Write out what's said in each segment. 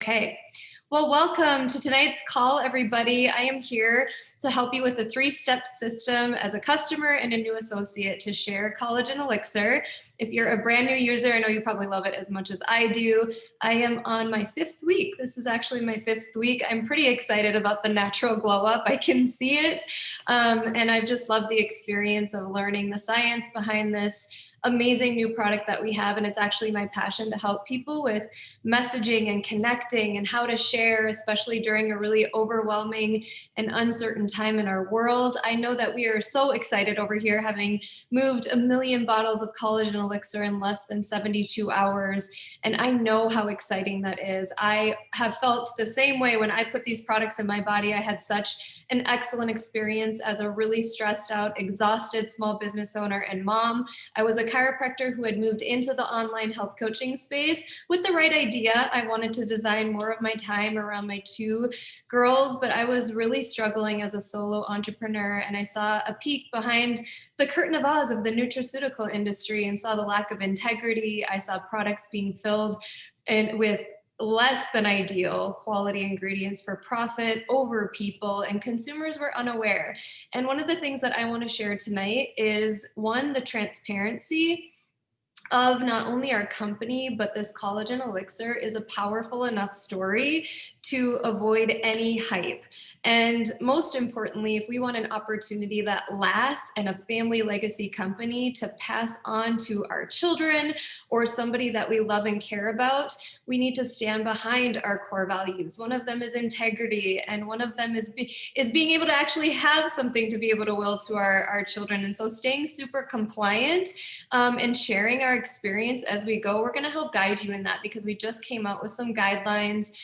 Okay, well, welcome to tonight's call, everybody. I am here to help you with a three-step system as a customer and a new associate to share Collagen Elixir. If you're a brand new user, I know you probably love it as much as I do. I am on my 5th week. This is actually my 5th week. I'm pretty excited about the natural glow up. I can see it. And I've just loved the experience of learning the science behind this amazing new product that we have. And it's actually my passion to help people with messaging and connecting and how to share, especially during a really overwhelming and uncertain time in our world. I know that we are so excited over here, having moved 1 million bottles of collagen elixir in less than 72 hours. And I know how exciting that is. I have felt the same way when I put these products in my body. I had such an excellent experience as a really stressed out, exhausted small business owner and mom. I was a chiropractor who had moved into the online health coaching space with the right idea. I wanted to design more of my time around my 2 girls, but I was really struggling as a solo entrepreneur. And I saw a peek behind the curtain of Oz of the nutraceutical industry and saw the lack of integrity. I saw products being filled with less than ideal quality ingredients for profit over people, and consumers were unaware. And one of the things that I want to share tonight is, one, the transparency of not only our company, but this collagen elixir is a powerful enough story to avoid any hype. And most importantly, if we want an opportunity that lasts and a family legacy company to pass on to our children or somebody that we love and care about, we need to stand behind our core values. One of them is integrity, and one of them is being able to actually have something to be able to will to our children. And so staying super compliant and sharing our experience as we go, we're going to help guide you in that, because we just came out with some guidelines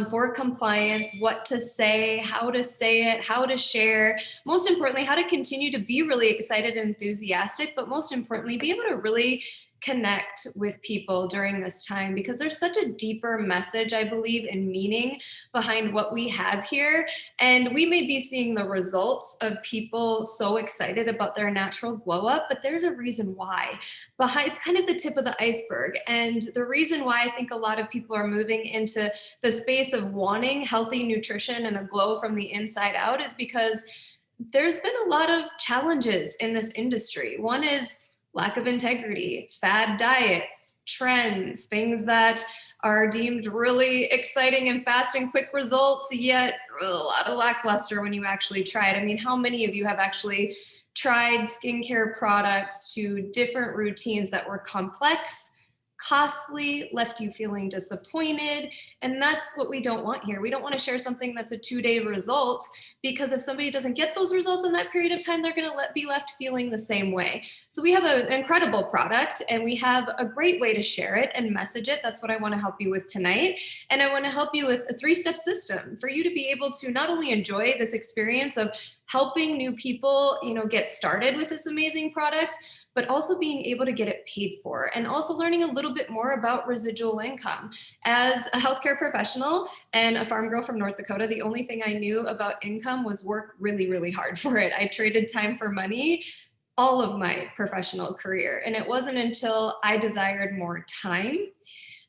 for compliance, what to say, how to share, most importantly, how to continue to be really excited and enthusiastic, but most importantly, be able to really connect with people during this time, because there's such a deeper message, I believe, and meaning behind what we have here. And we may be seeing the results of people so excited about their natural glow up, but there's a reason why. It's kind of the tip of the iceberg. And the reason why I think a lot of people are moving into the space of wanting healthy nutrition and a glow from the inside out is because there's been a lot of challenges in this industry. One is lack of integrity, fad diets, trends, things that are deemed really exciting and fast and quick results, yet a lot of lackluster when you actually try it. I mean, how many of you have actually tried skincare products to different routines that were complex, costly, left you feeling disappointed? And that's what we don't want here. We don't want to share something that's a 2-day result, because if somebody doesn't get those results in that period of time, they're going to be left feeling the same way. So we have an incredible product, and we have a great way to share it and message it. That's what I want to help you with tonight. And I want to help you with a 3-step system for you to be able to not only enjoy this experience of helping new people, get started with this amazing product, but also being able to get it paid for, and also learning a little bit more about residual income. As a healthcare professional and a farm girl from North Dakota, the only thing I knew about income was work really, really hard for it. I traded time for money all of my professional career. And it wasn't until I desired more time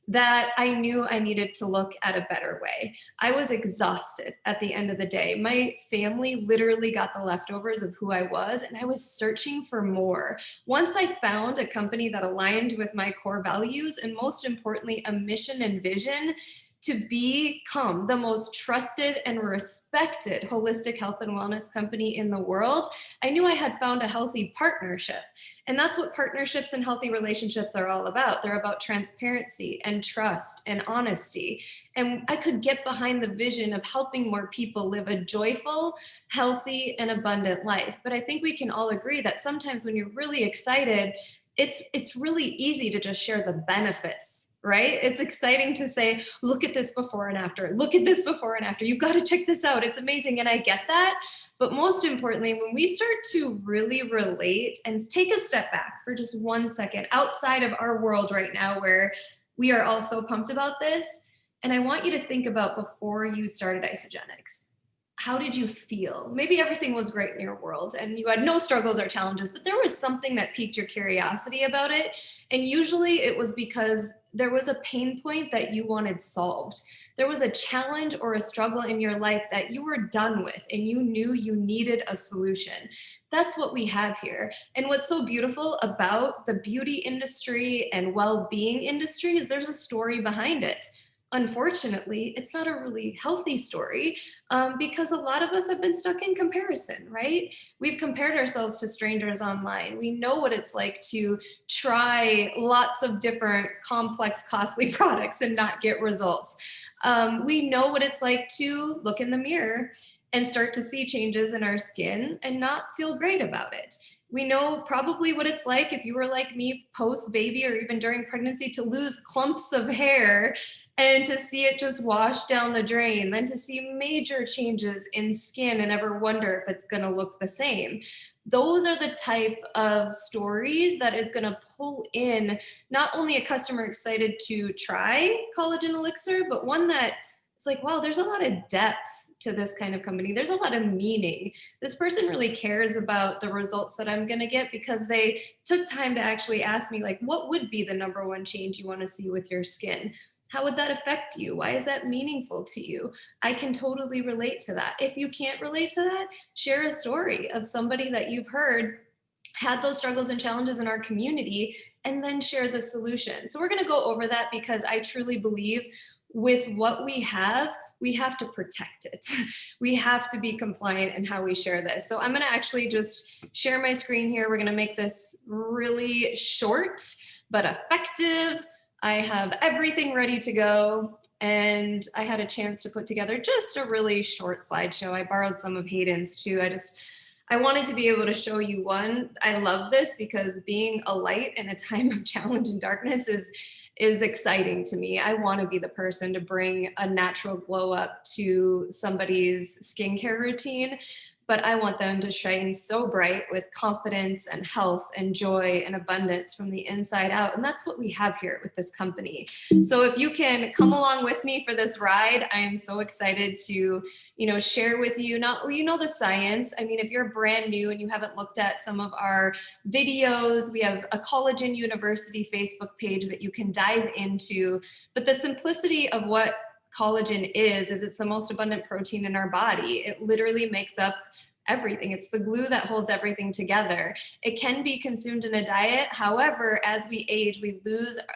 that I knew I needed to look at a better way. I was exhausted at the end of the day. My family literally got the leftovers of who I was, and I was searching for more. Once I found a company that aligned with my core values, and most importantly, a mission and vision to become the most trusted and respected holistic health and wellness company in the world, I knew I had found a healthy partnership. And that's what partnerships and healthy relationships are all about. They're about transparency and trust and honesty. And I could get behind the vision of helping more people live a joyful, healthy, and abundant life. But I think we can all agree that sometimes when you're really excited, it's really easy to just share the benefits, right? It's exciting to say, look at this before and after, look at this before and after. You got to check this out. It's amazing. And I get that. But most importantly, when we start to really relate and take a step back for just 1 second outside of our world right now, where we are all so pumped about this. And I want you to think about before you started Isogenics. how did you feel? Maybe everything was great in your world and you had no struggles or challenges, but there was something that piqued your curiosity about it. And usually it was because there was a pain point that you wanted solved. There was a challenge or a struggle in your life that you were done with and you knew you needed a solution. That's what we have here. And what's so beautiful about the beauty industry and well-being industry is there's a story behind it. Unfortunately, it's not a really healthy story, because a lot of us have been stuck in comparison, right? We've compared ourselves to strangers online. We know what it's like to try lots of different complex, costly products and not get results. We know what it's like to look in the mirror and start to see changes in our skin and not feel great about it. We know probably what it's like if you were like me post baby or even during pregnancy to lose clumps of hair and to see it just wash down the drain, then to see major changes in skin and ever wonder if it's going to look the same. Those are the type of stories that is going to pull in not only a customer excited to try Collagen Elixir, but one that it's like, wow, there's a lot of depth to this kind of company. There's a lot of meaning. This person really cares about the results that I'm going to get because they took time to actually ask me, like, what would be the number one change you want to see with your skin? How would that affect you? Why is that meaningful to you? I can totally relate to that. If you can't relate to that, share a story of somebody that you've heard had those struggles and challenges in our community, and then share the solution. So we're going to go over that because I truly believe with what we have to protect it. We have to be compliant in how we share this. So I'm going to actually just share my screen here. We're going to make this really short but effective. I have everything ready to go, and I had a chance to put together just a really short slideshow. I borrowed some of Hayden's too. I wanted to be able to show you one. I love this because being a light in a time of challenge and darkness is exciting to me. I want to be the person to bring a natural glow up to somebody's skincare routine, but I want them to shine so bright with confidence and health and joy and abundance from the inside out. And that's what we have here with this company. So if you can come along with me for this ride, I am so excited to, share with you, the science. I mean, if you're brand new and you haven't looked at some of our videos, we have a Collagen University Facebook page that you can dive into. But the simplicity of what collagen is it's the most abundant protein in our body. It literally makes up everything. It's the glue that holds everything together. It can be consumed in a diet. However, as we age,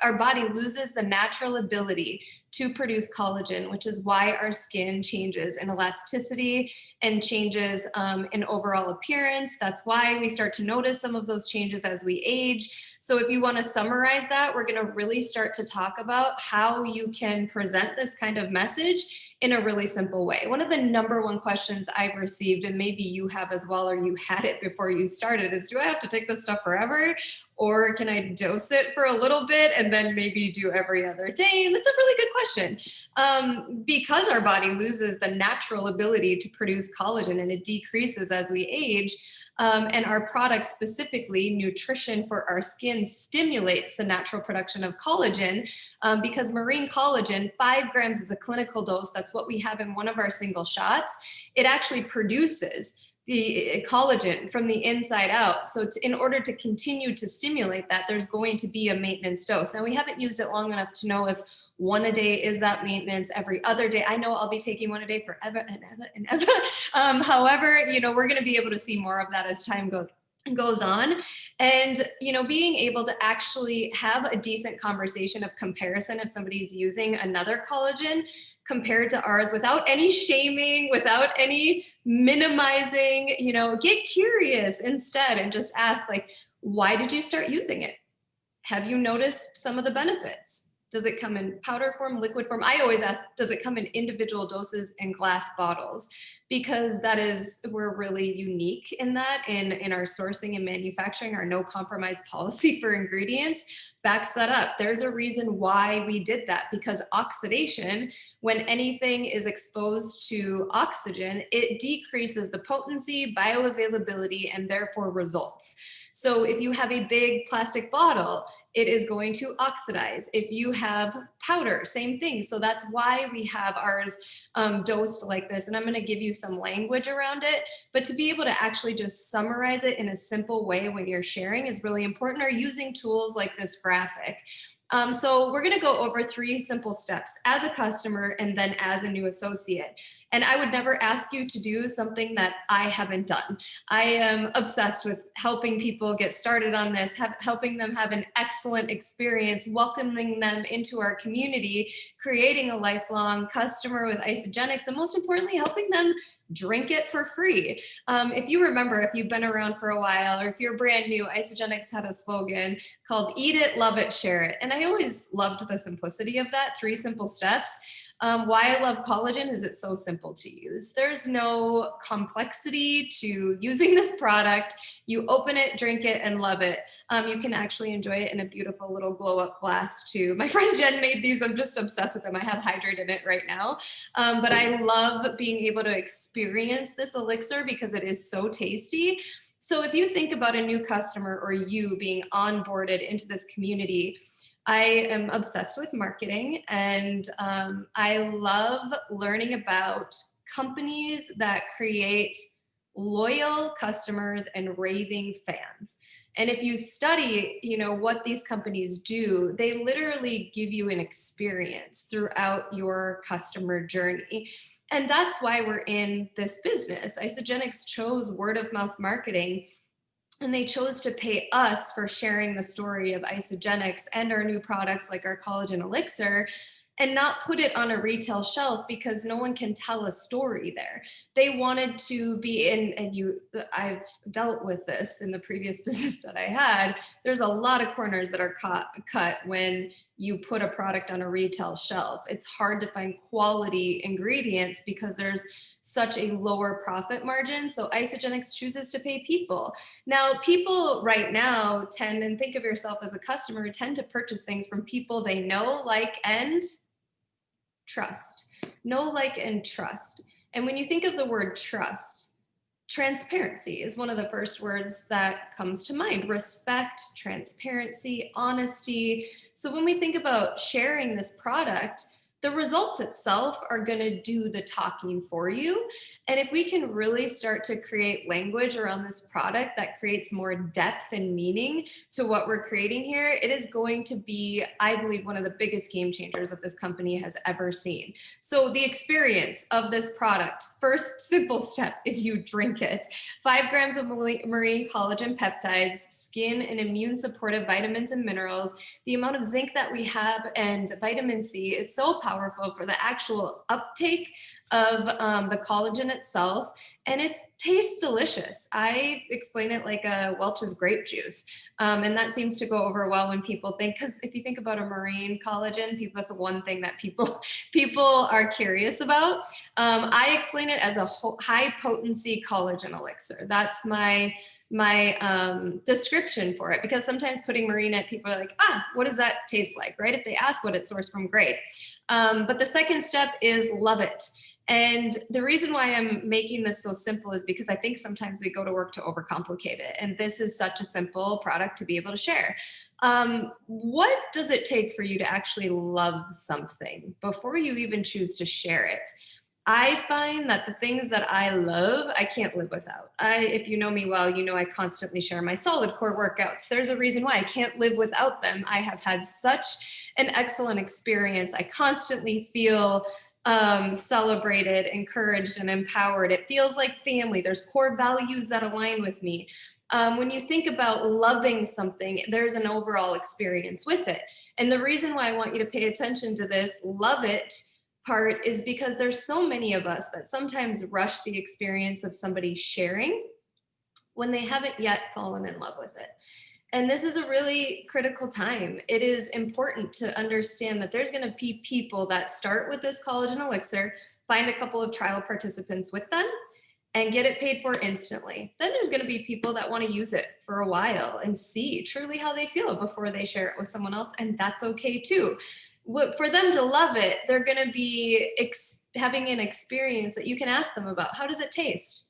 our body loses the natural ability to produce collagen, which is why our skin changes in elasticity and changes in overall appearance. That's why we start to notice some of those changes as we age. So if you want to summarize that, we're going to really start to talk about how you can present this kind of message in a really simple way. One of the number one questions I've received, and maybe you have as well, or you had it before you started, is do I have to take this stuff forever? Or can I dose it for a little bit and then maybe do every other day? And that's a really good question. Because our body loses the natural ability to produce collagen and it decreases as we age, and our product, specifically nutrition for our skin, stimulates the natural production of collagen, because marine collagen, 5 grams is a clinical dose. That's what we have in one of our single shots. It actually produces the collagen from the inside out. So in order to continue to stimulate that, there's going to be a maintenance dose. Now, we haven't used it long enough to know if one a day is that maintenance, every other day. I know I'll be taking one a day forever and ever and ever. However, we're going to be able to see more of that as time goes on. And, being able to actually have a decent conversation of comparison if somebody's using another collagen compared to ours without any shaming, without any minimizing, get curious instead and just ask, like, why did you start using it? Have you noticed some of the benefits? Does it come in powder form, liquid form? I always ask, does it come in individual doses in glass bottles? Because we're really unique in that, in our sourcing and manufacturing. Our no compromise policy for ingredients backs that up. There's a reason why we did that, because oxidation, when anything is exposed to oxygen, it decreases the potency, bioavailability, and therefore results. So if you have a big plastic bottle it is going to oxidize. If you have powder, same thing. So that's why we have ours dosed like this. And I'm going to give you some language around it, but to be able to actually just summarize it in a simple way when you're sharing is really important, or using tools like this graphic. So we're going to go over 3 simple steps as a customer and then as a new associate. And I would never ask you to do something that I haven't done. I am obsessed with helping people get started on this, helping them have an excellent experience, welcoming them into our community, creating a lifelong customer with Isagenix, and most importantly, helping them drink it for free. If you remember, if you've been around for a while, or if you're brand new, Isagenix had a slogan called "Eat it, love it, share it." And I always loved the simplicity of that, 3 simple steps. Why I love collagen is it's so simple to use. There's no complexity to using this product. You open it, drink it, and love it. You can actually enjoy it in a beautiful little glow up glass too. My friend Jen made these. I'm just obsessed with them. I have Hydrate in it right now. But I love being able to experience this elixir because it is so tasty. So if you think about a new customer or you being onboarded into this community, I am obsessed with marketing, and I love learning about companies that create loyal customers and raving fans. And if you study, what these companies do, they literally give you an experience throughout your customer journey. And that's why we're in this business. Isagenix chose word of mouth marketing, and they chose to pay us for sharing the story of Isagenix and our new products like our collagen elixir, and not put it on a retail shelf because no one can tell a story there. They wanted to be in, and I've dealt with this in the previous business that I had. There's a lot of corners that are cut when you put a product on a retail shelf. It's hard to find quality ingredients because there's such a lower profit margin. So Isagenix chooses to pay people. Now, people right now tend, and think of yourself as a customer, tend to purchase things from people they know, like, and trust. Know, like, and trust. And when you think of the word trust, transparency is one of the first words that comes to mind. Respect, transparency, honesty. So when we think about sharing this product, the results itself are going to do the talking for you. And if we can really start to create language around this product that creates more depth and meaning to what we're creating here, it is going to be, I believe, one of the biggest game changers that this company has ever seen. So the experience of this product, first simple step is you drink it. 5 grams of marine collagen peptides, skin and immune supportive vitamins and minerals. The amount of zinc that we have and vitamin C is so powerful for the actual uptake of the collagen itself, and it tastes delicious. I explain it like a Welch's grape juice, and that seems to go over well when people think, because if you think about a marine collagen, that's the one thing that people are curious about. I explain it as a high potency collagen elixir. That's my description for it, because sometimes putting marine in, people are like, what does that taste like, right? If they ask what it's sourced from, great. But the second step is love it. And the reason why I'm making this so simple is because I think sometimes we go to work to overcomplicate it. And this is such a simple product to be able to share. What does it take for you to actually love something before you even choose to share it? I find that the things that I love, I can't live without. If you know me well, you know I constantly share my solid core workouts. There's a reason why I can't live without them. I have had such an excellent experience. I constantly feel celebrated, encouraged, and empowered. It feels like family. There's core values that align with me. When you think about loving something, there's an overall experience with it. And the reason why I want you to pay attention to this love it part is because there's so many of us that sometimes rush the experience of somebody sharing when they haven't yet fallen in love with it. And this is a really critical time. It is important to understand that there's going to be people that start with this collagen elixir, find a couple of trial participants with them, and get it paid for instantly. Then there's going to be people that want to use it for a while and see truly how they feel before they share it with someone else, and that's okay too. For them to love it, they're going to be having an experience that you can ask them about. How does it taste?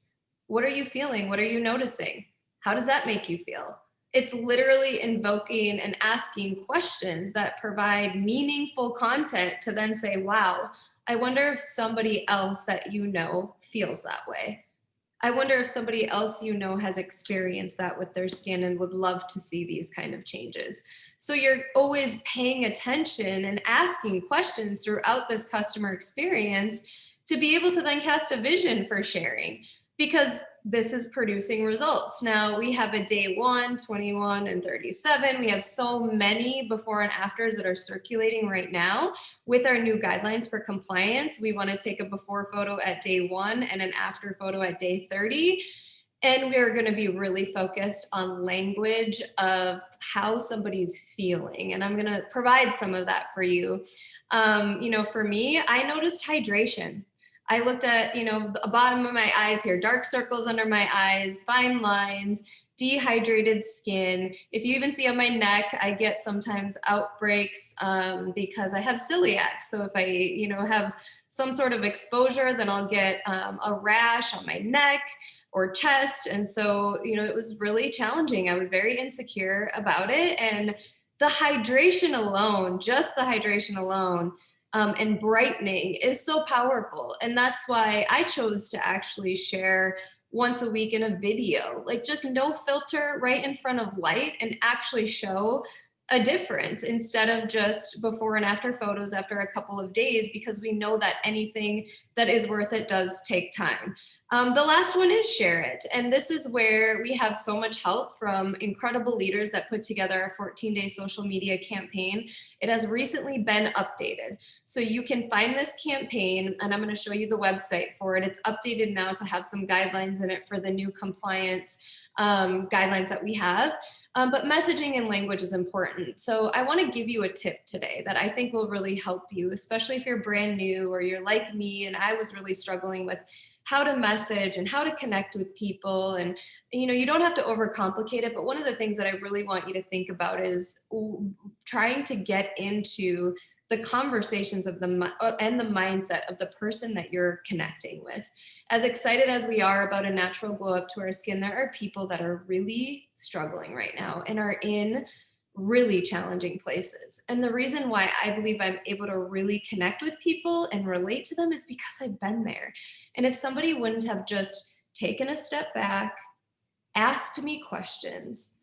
What are you feeling? What are you noticing? How does that make you feel? It's literally invoking and asking questions that provide meaningful content to then say, wow, I wonder if somebody else that you know feels that way. I wonder if somebody else you know has experienced that with their skin and would love to see these kind of changes. So you're always paying attention and asking questions throughout this customer experience to be able to then cast a vision for sharing, because this is producing results. Now we have a day 1, 21, and 37. We have so many before and afters that are circulating right now. With our new guidelines for compliance, we want to take a before photo at day 1 and an after photo at day 30. And we're going to be really focused on language of how somebody's feeling. And I'm going to provide some of that for you. For me, I noticed hydration. I looked at, the bottom of my eyes here, dark circles under my eyes, fine lines, dehydrated skin. If you even see on my neck, I get sometimes outbreaks because I have celiac. So if I, have some sort of exposure, then I'll get a rash on my neck or chest. And so, it was really challenging. I was very insecure about it. And the hydration alone, just the hydration alone, and brightening is so powerful. And that's why I chose to actually share once a week in a video, like just no filter right in front of light, and actually show a difference instead of just before and after photos after a couple of days, because we know that anything that is worth it does take time. The last one is share it. And this is where we have so much help from incredible leaders that put together a 14-day social media campaign. It has recently been updated. So you can find this campaign, and I'm going to show you the website for it. It's updated now to have some guidelines in it for the new compliance guidelines that we have. But messaging and language is important. So I want to give you a tip today that I think will really help you, especially if you're brand new or you're like me and I was really struggling with how to message and how to connect with people. And, you don't have to overcomplicate it. But one of the things that I really want you to think about is trying to get into the conversations of and the mindset of the person that you're connecting with. As excited as we are about a natural glow up to our skin, there are people that are really struggling right now and are in really challenging places. And the reason why I believe I'm able to really connect with people and relate to them is because I've been there. And if somebody wouldn't have just taken a step back, asked me questions,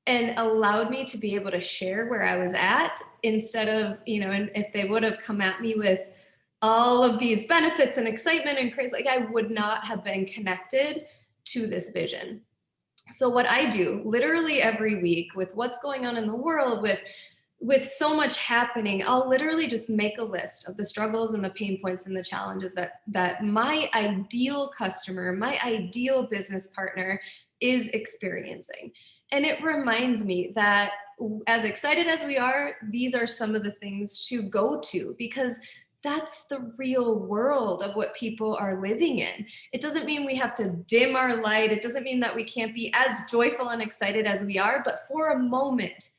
and allowed me to be able to share where I was at, instead of, and if they would have come at me with all of these benefits and excitement and crazy, like I would not have been connected to this vision. So what I do literally every week with what's going on in the world, with so much happening, I'll literally just make a list of the struggles and the pain points and the challenges that my ideal customer, my ideal business partner is experiencing. And it reminds me that as excited as we are, these are some of the things to go to, because that's the real world of what people are living in. It doesn't mean we have to dim our light. It doesn't mean that we can't be as joyful and excited as we are, but for a moment,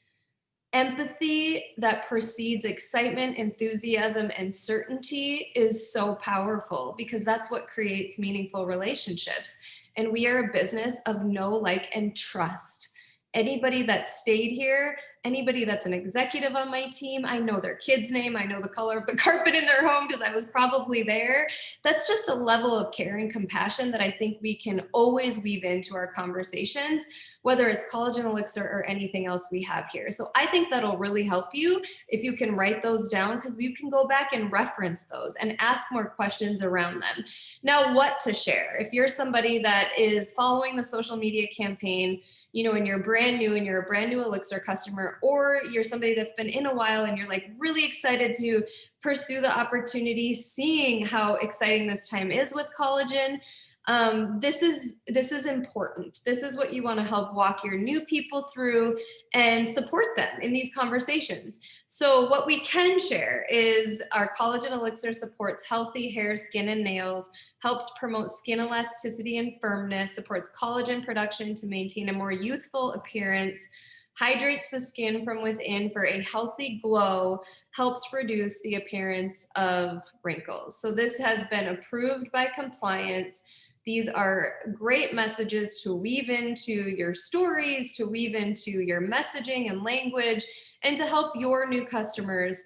empathy that precedes excitement, enthusiasm, and certainty is so powerful, because that's what creates meaningful relationships. And we are a business of know, like, and trust. Anybody that stayed here, anybody that's an executive on my team, I know their kid's name, I know the color of the carpet in their home because I was probably there. That's just a level of care and compassion that I think we can always weave into our conversations, whether it's Collagen Elixir or anything else we have here. So I think that'll really help you if you can write those down, because you can go back and reference those and ask more questions around them. Now, what to share? If you're somebody that is following the social media campaign, and you're brand new and you're a brand new Elixir customer, or you're somebody that's been in a while and you're like really excited to pursue the opportunity, seeing how exciting this time is with collagen, this is important. This is what you want to help walk your new people through and support them in these conversations. So what we can share is our Collagen Elixir supports healthy hair, skin, and nails, helps promote skin elasticity and firmness, supports collagen production to maintain a more youthful appearance, hydrates the skin from within for a healthy glow, helps reduce the appearance of wrinkles. So this has been approved by compliance. These are great messages to weave into your stories, to weave into your messaging and language, and to help your new customers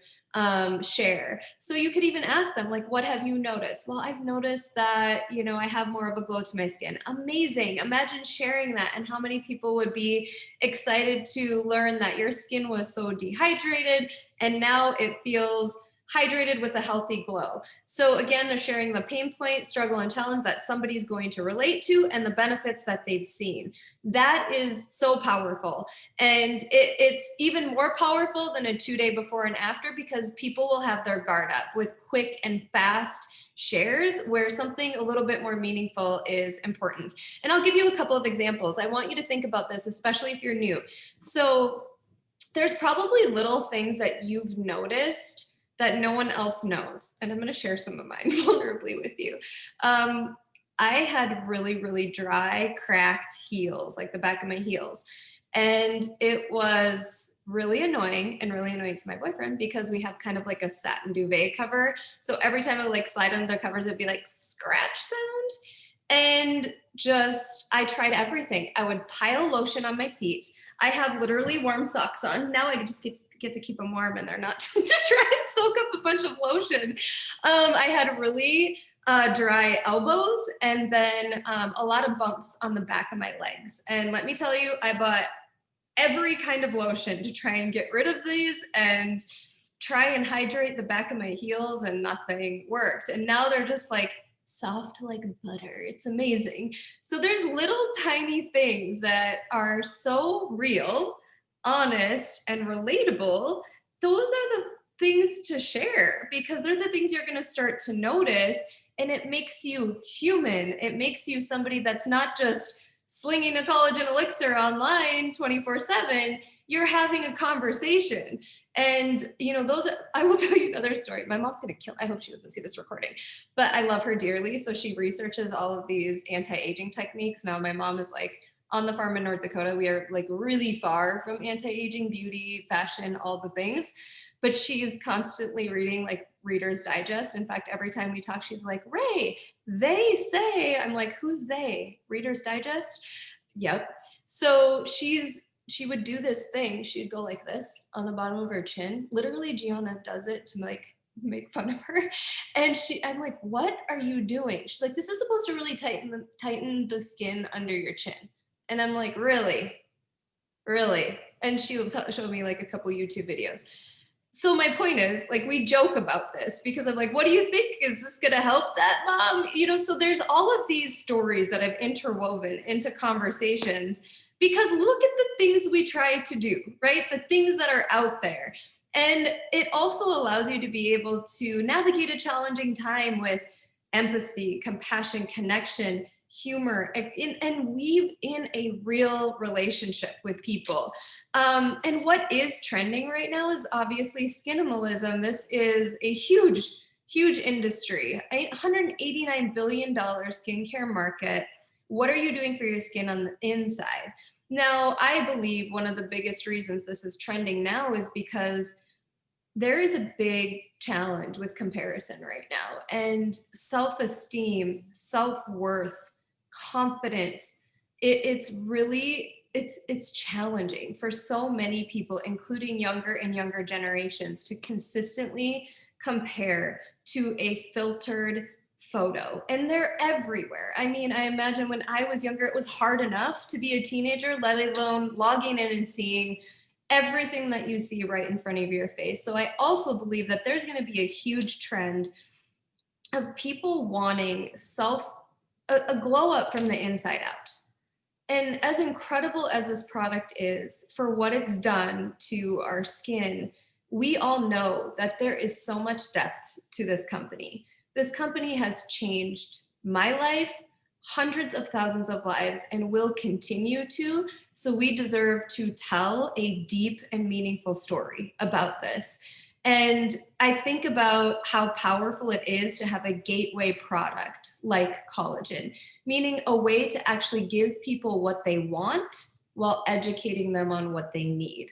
share. So you could even ask them, like, what have you noticed? Well, I've noticed that, I have more of a glow to my skin. Amazing. Imagine sharing that, and how many people would be excited to learn that your skin was so dehydrated and now it feels hydrated with a healthy glow. So again, they're sharing the pain point, struggle, and challenge that somebody's going to relate to, and the benefits that they've seen. That is so powerful. And it's even more powerful than a 2-day before and after, because people will have their guard up with quick and fast shares where something a little bit more meaningful is important. And I'll give you a couple of examples. I want you to think about this, especially if you're new. So there's probably little things that you've noticed that no one else knows. And I'm going to share some of mine vulnerably with you. I had really, really dry, cracked heels, like the back of my heels. And it was really annoying to my boyfriend, because we have kind of like a satin duvet cover. So every time I would like slide under the covers, it'd be like scratch sound. And I tried everything. I would pile lotion on my feet. I have literally warm socks on. Now I just get to keep them warm, and they're not to try and soak up a bunch of lotion. I had really dry elbows, and then a lot of bumps on the back of my legs. And let me tell you, I bought every kind of lotion to try and get rid of these and try and hydrate the back of my heels, and nothing worked. And now they're just like soft like butter. It's amazing. So there's little tiny things that are so real, honest, and relatable. Those are the things to share, because they're the things you're going to start to notice, and it makes you human. It makes you somebody that's not just slinging a collagen elixir online 24/7. You're having a conversation. And, I will tell you another story. My mom's going to kill. I hope she doesn't see this recording, but I love her dearly. So she researches all of these anti-aging techniques. Now, my mom is like on the farm in North Dakota. We are like really far from anti-aging, beauty, fashion, all the things. But she's constantly reading like Reader's Digest. In fact, every time we talk, she's like, Ray, they say. I'm like, who's they? Reader's Digest? Yep. So she would do this thing. She'd go like this on the bottom of her chin. Literally, Gianna does it to like make fun of her. And I'm like, what are you doing? She's like, this is supposed to really tighten the skin under your chin. And I'm like, really? And she will show me like a couple YouTube videos. So my point is, like, we joke about this because I'm like, what do you think? Is this going to help that, Mom? So there's all of these stories that I've interwoven into conversations, because look at the things we try to do, right? The things that are out there. And it also allows you to be able to navigate a challenging time with empathy, compassion, connection, humor, and weave in a real relationship with people. And what is trending right now is obviously skinimalism. This is a huge, huge industry, $189 billion skincare market. What are you doing for your skin on the inside? Now, I believe one of the biggest reasons this is trending now is because there is a big challenge with comparison right now, and self-esteem, self-worth, confidence. It's challenging for so many people, including younger and younger generations, to consistently compare to a filtered photo. And they're everywhere. I mean, I imagine when I was younger, it was hard enough to be a teenager, let alone logging in and seeing everything that you see right in front of your face. So I also believe that there's going to be a huge trend of people wanting a glow up from the inside out. And as incredible as this product is for what it's done to our skin, we all know that there is so much depth to this company. This company has changed my life, hundreds of thousands of lives, and will continue to. So we deserve to tell a deep and meaningful story about this. And I think about how powerful it is to have a gateway product like collagen, meaning a way to actually give people what they want while educating them on what they need.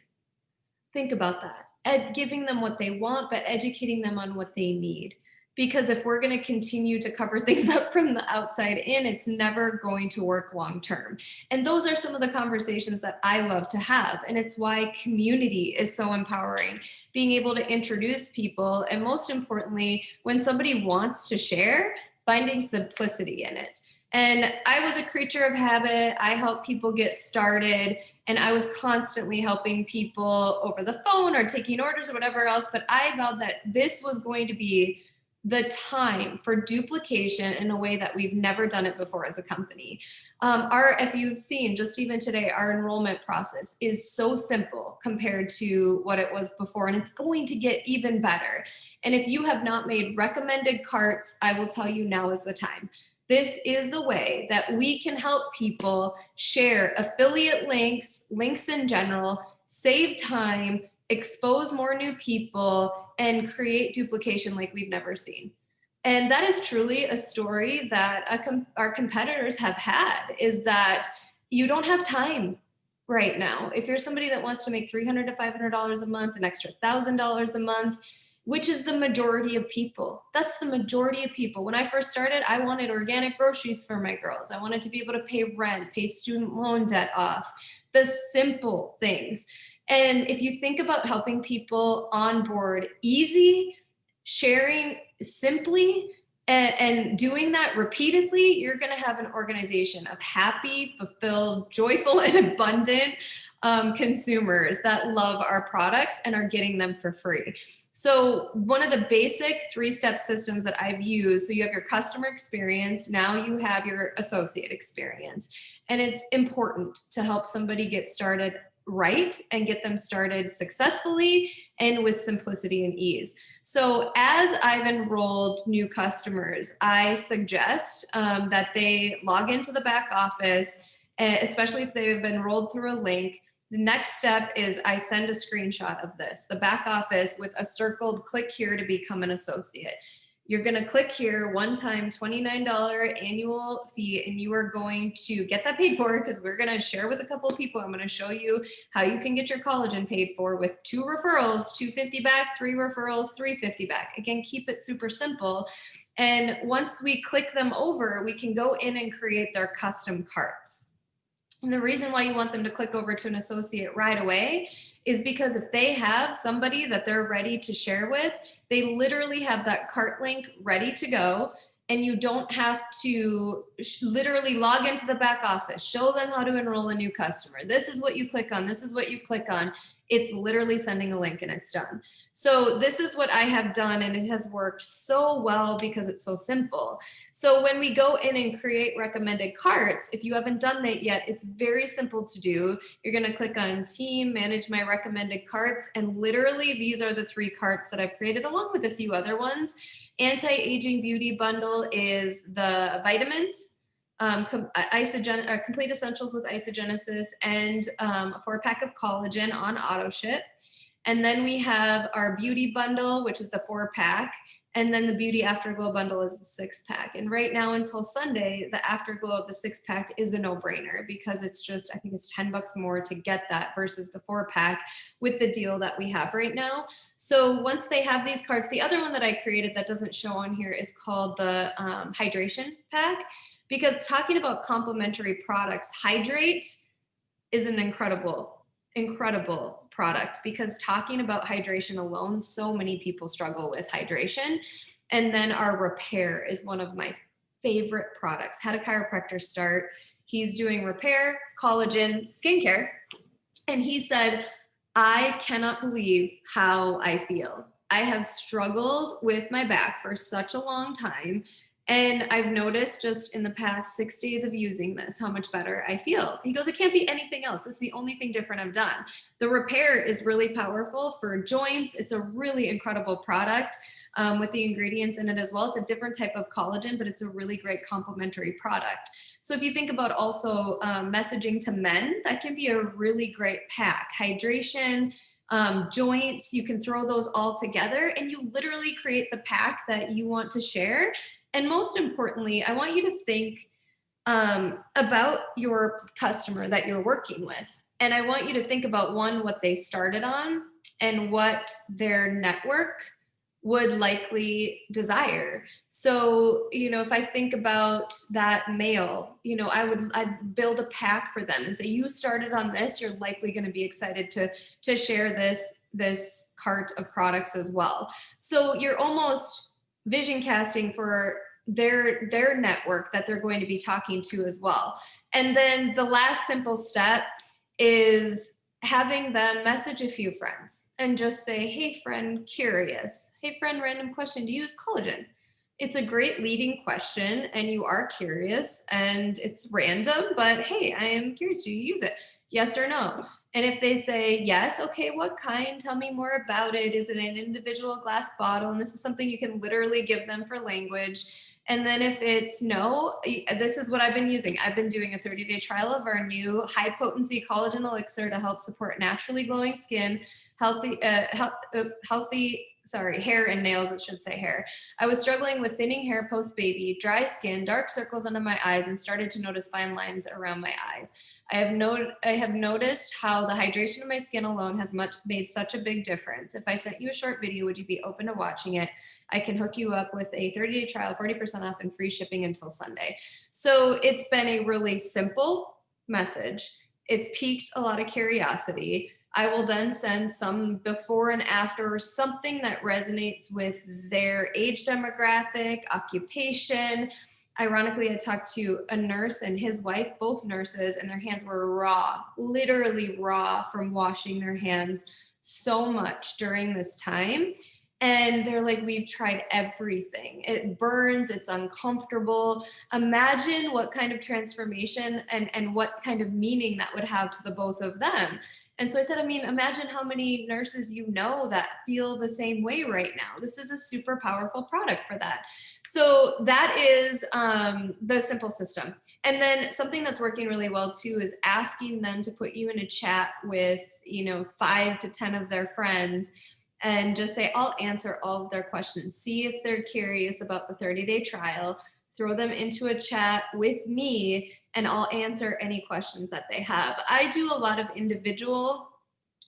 Think about that. Giving them what they want, but educating them on what they need. Because if we're going to continue to cover things up from the outside in, it's never going to work long term. And those are some of the conversations that I love to have. And it's why community is so empowering. Being able to introduce people, and most importantly, when somebody wants to share, finding simplicity in it. And I was a creature of habit. I help people get started, and I was constantly helping people over the phone or taking orders or whatever else. But I vowed that this was going to be the time for duplication in a way that we've never done it before as a company. If you've seen just even today, our enrollment process is so simple compared to what it was before, and it's going to get even better. And if you have not made recommended carts, I will tell you now is the time. This is the way that we can help people share affiliate links in general, save time, expose more new people, and create duplication like we've never seen. And that is truly a story that our competitors have had, is that you don't have time right now. If you're somebody that wants to make $300 to $500 a month, an extra $1,000 a month, which is the majority of people. That's the majority of people. When I first started, I wanted organic groceries for my girls. I wanted to be able to pay rent, pay student loan debt off, the simple things. And if you think about helping people onboard easy, sharing simply, and doing that repeatedly, you're going to have an organization of happy, fulfilled, joyful, and abundant consumers that love our products and are getting them for free. So one of the basic 3-step systems that I've used, so you have your customer experience, now you have your associate experience. And it's important to help somebody get started right and get them started successfully and with simplicity and ease. So as I've enrolled new customers, I suggest that they log into the back office, especially if they've enrolled through a link. The next step is I send a screenshot of this, the back office with a circled click here to become an associate. You're going to click here, one-time $29 annual fee, and you are going to get that paid for, because we're going to share with a couple of people. I'm going to show you how you can get your collagen paid for with 2 referrals, $250 back, 3 referrals, $350 back. Again, keep it super simple. And once we click them over, we can go in and create their custom carts. And the reason why you want them to click over to an associate right away is because if they have somebody that they're ready to share with, they literally have that cart link ready to go, and you don't have to literally log into the back office, show them how to enroll a new customer. This is what you click on. This is what you click on. It's literally sending a link and it's done. So this is what I have done, and it has worked so well because it's so simple. So when we go in and create recommended carts, if you haven't done that yet, it's very simple to do. You're going to click on Team, Manage My Recommended Carts, and literally these are the 3 carts that I've created along with a few other ones. Anti-Aging Beauty Bundle is the vitamins, complete essentials with isogenesis, and a 4-pack of collagen on auto ship. And then we have our beauty bundle, which is the 4-pack. And then the beauty afterglow bundle is the 6-pack. And right now until Sunday, the afterglow of the 6-pack is a no-brainer, because it's just, I think it's $10 more to get that versus the 4-pack with the deal that we have right now. So once they have these cards, the other one that I created that doesn't show on here is called the hydration pack. Because talking about complementary products, Hydrate is an incredible product, because talking about hydration alone, so many people struggle with hydration. And then our repair is one of my favorite products. Had a chiropractor start. He's doing repair, collagen, skincare. And he said, I cannot believe how I feel. I have struggled with my back for such a long time. And I've noticed just in the past 6 days of using this, how much better I feel. He goes, it can't be anything else. This is the only thing different I've done. The repair is really powerful for joints. It's a really incredible product with the ingredients in it as well. It's a different type of collagen, but it's a really great complementary product. So if you think about also messaging to men, that can be a really great pack. Hydration, joints, you can throw those all together and you literally create the pack that you want to share. And most importantly, I want you to think about your customer that you're working with. And I want you to think about one, what they started on and what their network would likely desire. So, if I think about that male, I'd build a pack for them and say, you started on this, you're likely going to be excited to share this cart of products as well. So you're almost vision casting for their network that they're going to be talking to as well. And then the last simple step is having them message a few friends and just say, hey friend, curious. Hey friend, random question, do you use collagen? It's a great leading question and you are curious and it's random, but hey, I am curious, do you use it? Yes or no? And if they say yes, okay, what kind? Tell me more about it. Is it an individual glass bottle? And this is something you can literally give them for language. And then if it's no, this is what I've been using. I've been doing a 30-day trial of our new high potency collagen elixir to help support naturally glowing skin, healthy hair and nails, it should say hair. I was struggling with thinning hair post-baby, dry skin, dark circles under my eyes, and started to notice fine lines around my eyes. I have noticed how the hydration of my skin alone has made such a big difference. If I sent you a short video, would you be open to watching it? I can hook you up with a 30-day trial, 40% off, and free shipping until Sunday. So it's been a really simple message. It's piqued a lot of curiosity. I will then send some before and after, or something that resonates with their age demographic, occupation. Ironically, I talked to a nurse and his wife, both nurses, and their hands were raw, literally raw from washing their hands so much during this time. And they're like, we've tried everything. It burns, it's uncomfortable. Imagine what kind of transformation and what kind of meaning that would have to the both of them. And so I said, imagine how many nurses you know that feel the same way right now. This is a super powerful product for that. So that is the simple system. And then something that's working really well too is asking them to put you in a chat with, 5 to 10 of their friends and just say, I'll answer all of their questions. See if they're curious about the 30-day trial. Throw them into a chat with me and I'll answer any questions that they have. I do a lot of individual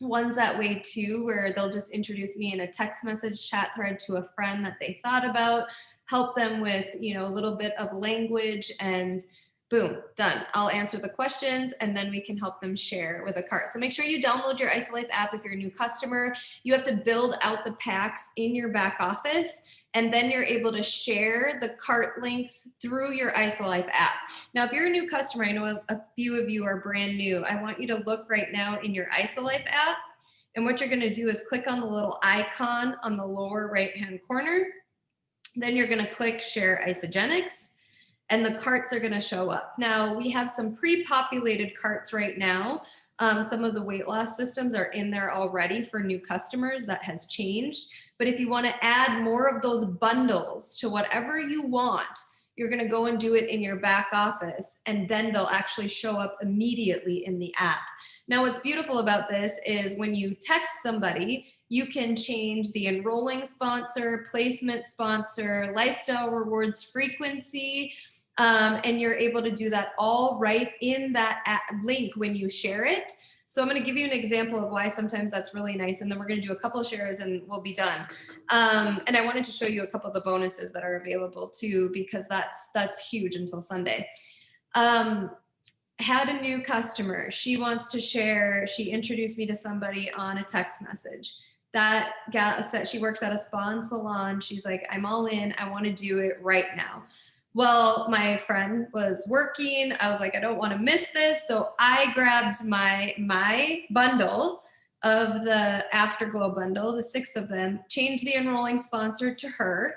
ones that way too, where they'll just introduce me in a text message chat thread to a friend that they thought about, help them with, a little bit of language, and boom, done. I'll answer the questions and then we can help them share with a cart. So make sure you download your IsoLife app if you're a new customer. You have to build out the packs in your back office and then you're able to share the cart links through your IsoLife app. Now, if you're a new customer, I know a few of you are brand new. I want you to look right now in your IsoLife app. And what you're gonna do is click on the little icon on the lower right-hand corner. Then you're gonna click Share Isogenics, and the carts are gonna show up. Now, we have some pre-populated carts right now. Some of the weight loss systems are in there already for new customers. That has changed. But if you wanna add more of those bundles to whatever you want, you're gonna go and do it in your back office, and then they'll actually show up immediately in the app. Now, what's beautiful about this is when you text somebody, you can change the enrolling sponsor, placement sponsor, lifestyle rewards frequency, and you're able to do that all right in that link when you share it. So I'm going to give you an example of why sometimes that's really nice, and then we're going to do a couple shares and we'll be done. And I wanted to show you a couple of the bonuses that are available too, because that's huge until Sunday. Had a new customer. She wants to share. She introduced me to somebody on a text message. That gal said she works at a spa and salon. She's like, I'm all in. I want to do it right now. Well, my friend was working. I was like, I don't want to miss this. So I grabbed my bundle of the Afterglow bundle, the 6 of them, changed the enrolling sponsor to her,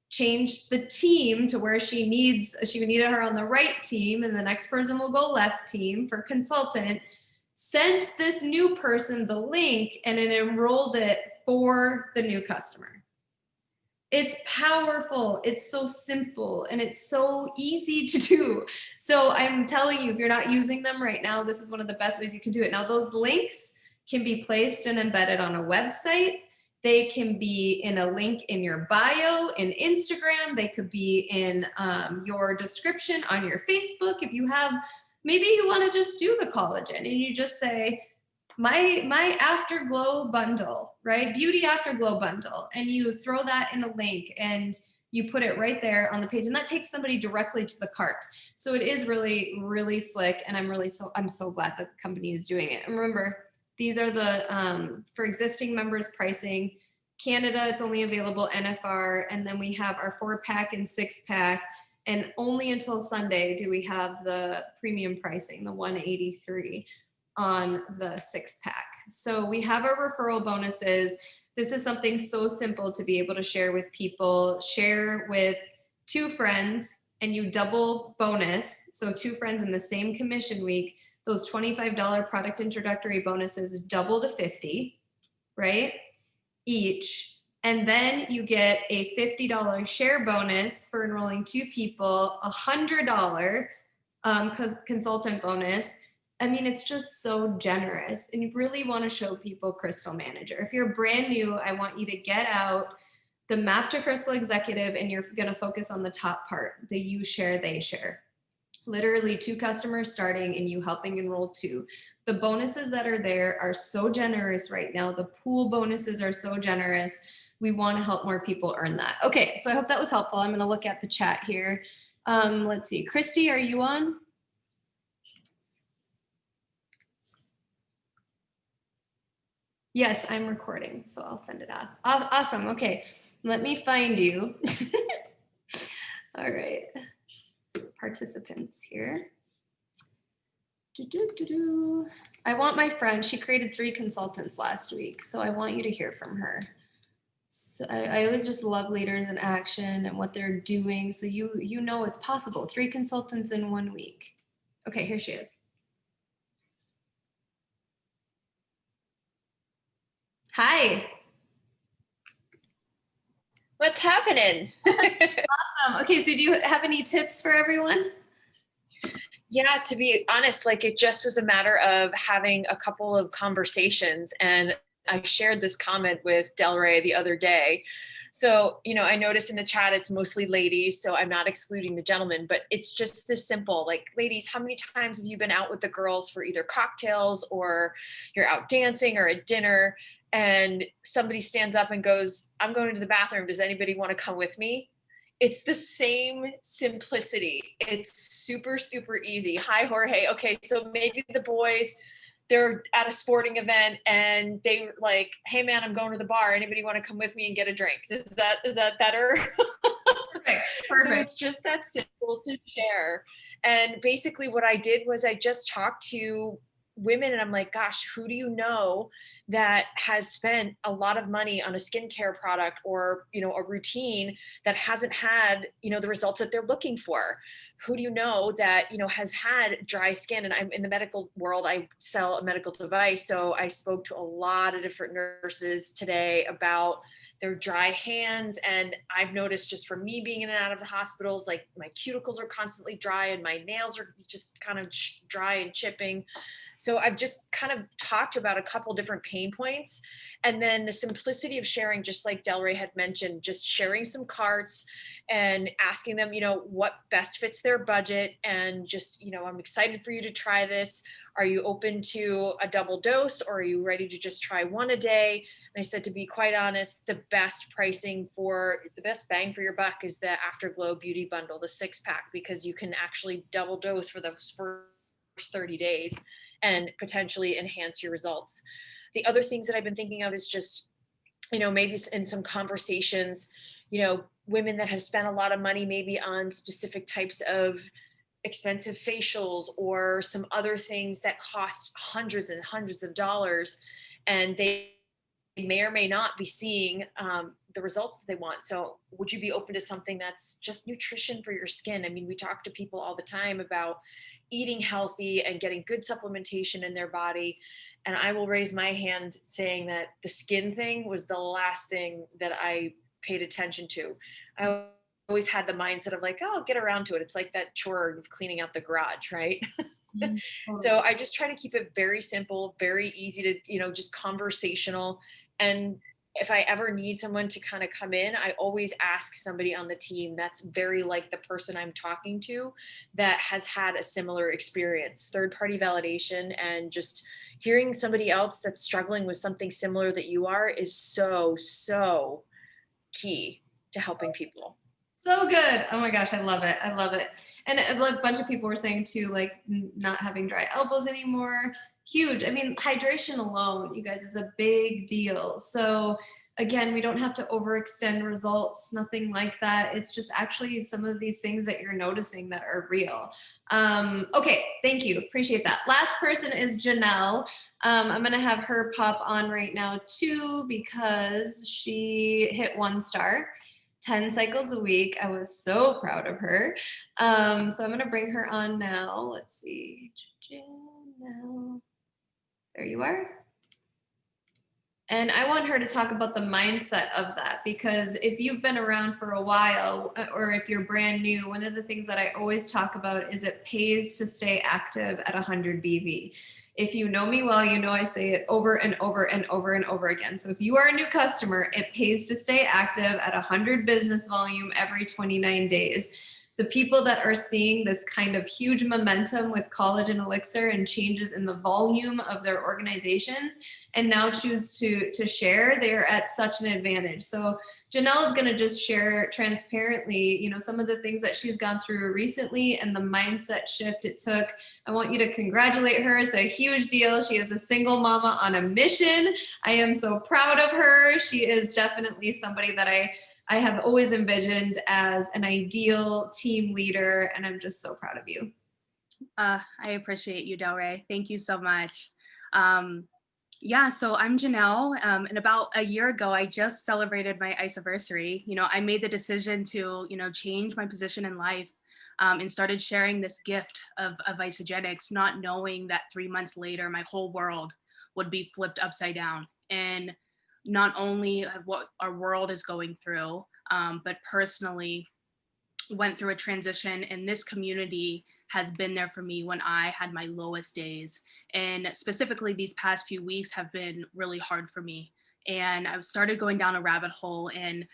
changed the team to where she needed her on the right team, and the next person will go left team for consultant, sent this new person the link, and it enrolled it for the new customer. It's powerful, it's so simple, and it's so easy to do. So I'm telling you, if you're not using them right now, this is one of the best ways you can do it. Now, those links can be placed and embedded on a website. They can be in a link in your bio in Instagram. They could be in your description on your Facebook. If you have, maybe you want to just do the collagen and you just say, my afterglow bundle, right? Beauty afterglow bundle. And you throw that in a link and you put it right there on the page, and that takes somebody directly to the cart. So it is really, really slick. And I'm so glad that the company is doing it. And remember, these are the, for existing members pricing. Canada, it's only available NFR. And then we have our 4-pack and 6-pack. And only until Sunday do we have the premium pricing, the $183 on the 6-pack. So we have our referral bonuses. This is something so simple to be able to share with people. Share with 2 friends and you double bonus. So 2 friends in the same commission week, those $25 product introductory bonuses double to $50, right? Each. And then you get a $50 share bonus for enrolling 2 people, a $100 consultant bonus. I mean, it's just so generous, and you really want to show people Crystal Manager. If you're brand new, I want you to get out the Map to Crystal Executive, and you're going to focus on the top part, the you share, they share. Literally 2 customers starting and you helping enroll 2. The bonuses that are there are so generous right now. The pool bonuses are so generous. We want to help more people earn that. Okay, so I hope that was helpful. I'm going to look at the chat here. Let's see. Christy, are you on? Yes, I'm recording, so I'll send it off. Awesome. Okay, let me find you. All right. Participants here. I want my friend, she created 3 consultants last week, so I want you to hear from her. So I always just love leaders in action and what they're doing, so you know it's possible. 3 consultants in 1 week. Okay, here she is. Hi. What's happening? Awesome. Okay, so do you have any tips for everyone? Yeah, to be honest, like it just was a matter of having a couple of conversations. And I shared this comment with Del Rey the other day. So, I noticed in the chat, it's mostly ladies, so I'm not excluding the gentlemen, but it's just this simple, like, ladies, how many times have you been out with the girls for either cocktails or you're out dancing or at dinner and somebody stands up and goes, I'm going to the bathroom. Does anybody want to come with me? It's the same simplicity. It's super, super easy. Hi, Jorge. Okay, so maybe the boys, they're at a sporting event and they like, hey man, I'm going to the bar. Anybody want to come with me and get a drink? Is that better? Perfect. So it's just that simple to share. And basically what I did was I just talked to women and I'm like, gosh, who do you know that has spent a lot of money on a skincare product or, a routine that hasn't had, the results that they're looking for? Who do you know that, has had dry skin? And I'm in the medical world, I sell a medical device. So I spoke to a lot of different nurses today about their dry hands. And I've noticed just from me being in and out of the hospitals, like my cuticles are constantly dry and my nails are just kind of dry and chipping. So I've just kind of talked about a couple different pain points. And then the simplicity of sharing, just like Del Rey had mentioned, just sharing some carts and asking them, what best fits their budget. And just, I'm excited for you to try this. Are you open to a double dose or are you ready to just try 1 a day? And I said, to be quite honest, the best pricing for the best bang for your buck is the Afterglow Beauty Bundle, the 6-pack, because you can actually double dose for the first 30 days and potentially enhance your results. The other things that I've been thinking of is just, maybe in some conversations, women that have spent a lot of money maybe on specific types of expensive facials or some other things that cost hundreds and hundreds of dollars, and they may or may not be seeing the results that they want. So would you be open to something that's just nutrition for your skin? I mean, we talk to people all the time about eating healthy and getting good supplementation in their body. And I will raise my hand saying that the skin thing was the last thing that I paid attention to. I always had the mindset of like, oh, I'll get around to it. It's like that chore of cleaning out the garage, right? So I just try to keep it very simple, very easy to, just conversational. And if I ever need someone to kind of come in, I always ask somebody on the team that's very like the person I'm talking to that has had a similar experience. Third party validation and just hearing somebody else that's struggling with something similar that you are is so, so key to helping people. So good. Oh my gosh, I love it. I love it. And like a bunch of people were saying too, like not having dry elbows anymore. Huge. I mean, hydration alone, you guys, is a big deal. So again, we don't have to overextend results, nothing like that. It's just actually some of these things that you're noticing that are real. Okay, thank you. Appreciate that. Last person is Janelle. I'm going to have her pop on right now too, because she hit 1 star. 10 cycles a week. I was so proud of her. So I'm going to bring her on now. Let's see. Janelle. There you are. And I want her to talk about the mindset of that, because if you've been around for a while, or if you're brand new, one of the things that I always talk about is it pays to stay active at 100 BV. If you know me well, you know I say it over and over and over and over again. So if you are a new customer, it pays to stay active at 100 business volume every 29 days. The people that are seeing this kind of huge momentum with Collagen Elixir and changes in the volume of their organizations and now choose to share, they're at such an advantage. So Janelle is going to just share transparently, you know, some of the things that she's gone through recently and the mindset shift it took. I want you to congratulate her. It's a huge deal. She is a single mama on a mission. I am so proud of her. She is definitely somebody that I have always envisioned as an ideal team leader, and I'm just so proud of you. I appreciate you, Delray. Thank you so much. Yeah, so I'm Janelle, and about a year ago, I just celebrated my iceversary. You know, I made the decision to, you know, change my position in life, and started sharing this gift of isogenics, not knowing that 3 months later, my whole world would be flipped upside down. And not only what our world is going through, but personally went through a transition, and this community has been there for me when I had my lowest days. And specifically these past few weeks have been really hard for me. And I've started going down a rabbit hole and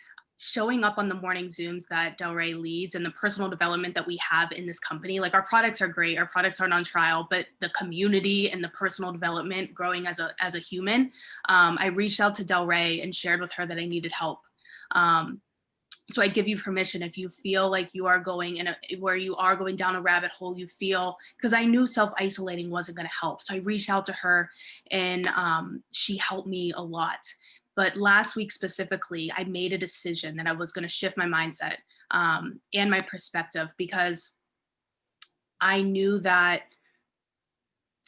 showing up on the morning Zooms that Delray leads and the personal development that we have in this company. Like, our products are great, our products aren't on trial, but the community and the personal development, growing as a human, I reached out to Delray and shared with her that I needed help. So I give you permission, if you feel like you are going where you are going down a rabbit hole, you feel, because I knew self-isolating wasn't going to help. So I reached out to her, and she helped me a lot. But last week specifically, I made a decision that I was going to shift my mindset and my perspective, because I knew that